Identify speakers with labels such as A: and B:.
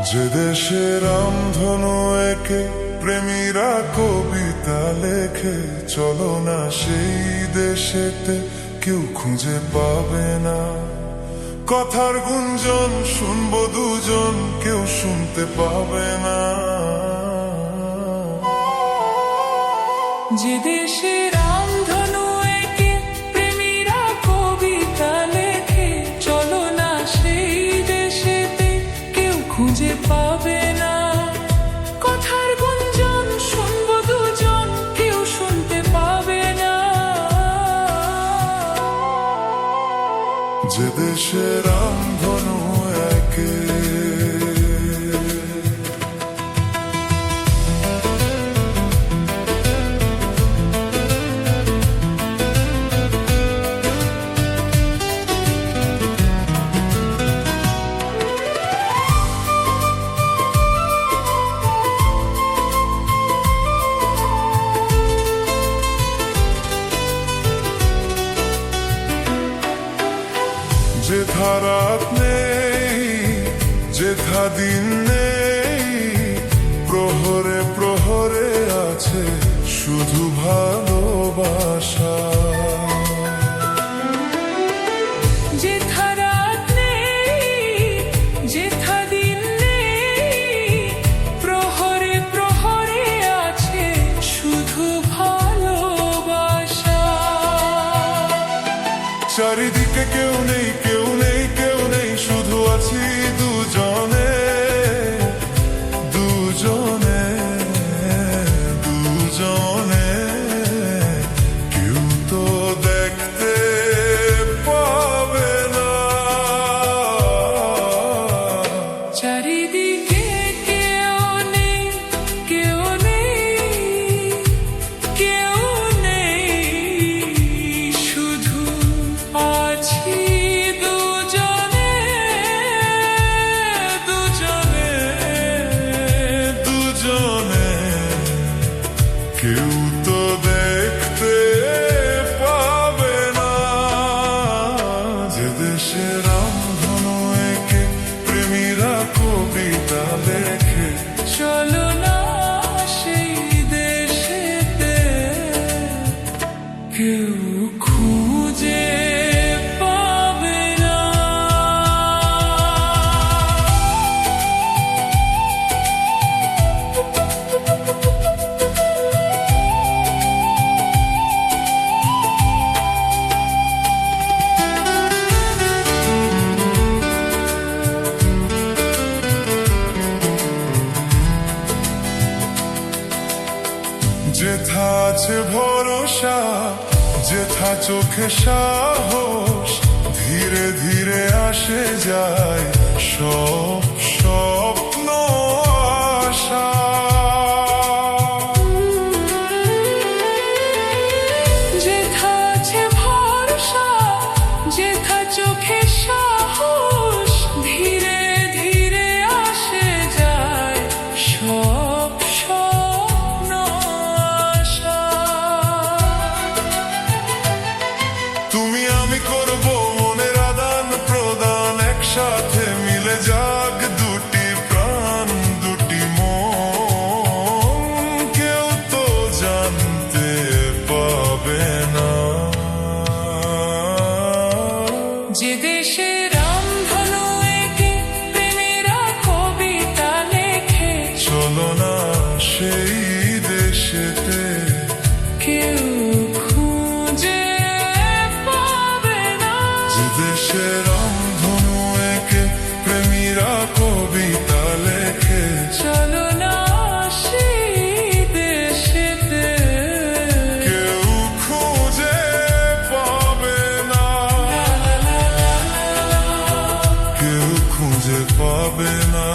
A: যে দেশে রামধনু একে প্রেমীরা কবিতা লেখে, চলো না সেই দেশেতে কেউ খুঁজে পাবে না। কথার গুঞ্জন শুনবো দুজন, কেউ শুনতে পাবে না।
B: যে দেশে রামধনু একে প্রেমীরা কবিতা লেখে, চলো না সেই দেশেতে কেউ খুঁজে পাবে না। কথার গুঞ্জন শুনবো দুজন, কেউ শুনতে পাবে না।
A: যে দেশে রামধনু একে যেথা রাত নেই, যেথা দিন নেই, প্রহরে প্রহরে আছে শুধু ভালোবাসা।
B: যেথা রাত নেই, যেথা দিন নেই, প্রহরে প্রহরে আছে শুধু ভালোবাসা।
A: চারিদিকে কেউ নেই, কেউ নেই, কেউ নেই, শুধু আছি দুজনে, দুজনে, দুজনে। কেউ তো দেখতে পাবে না।
B: চারিদিকে কেউ নেই, কেউ নেই, কেউ নেই, শুধু আছি দুজনে, দুজনে,
A: দুজনে। কেউ তো দেখতে পাবে না। যে দেশে রামধনু একে প্রেমীরা কবিতা লেখে,
B: চলো না সেই দেশেতে কেউ খুঁজে পাবে না।
A: যেথা আছে ভরসা, যেথা চোখে সাহস, ধীরে ধীরে আসে যায় সব স্বপ্ন আশা।
B: যেথা আছে ভরসা, যেথা চোখে সাহস, ধীরে ধীরে আসে যায় সব স্বপ্ন আশা।
A: তুমি আমি করব মনের আদান প্রদান, একসাথে মিলে যাক দুটি প্রাণ, দুটি মন। কেউ তো জানতে পাবে না।
B: যে দেশে রামধনু একে প্রেমীরা কবিতা লেখে,
A: চলো না সেই দেশেতে
B: কেউ খুঁজে পাবে না।
A: যে দেশে রামধনু একে প্রেমীরা কবিতা লেখে,
B: চলো না সেই দেশেতে
A: কেউ খুঁজে পাবে না। কেউ খুঁজে পাবে না।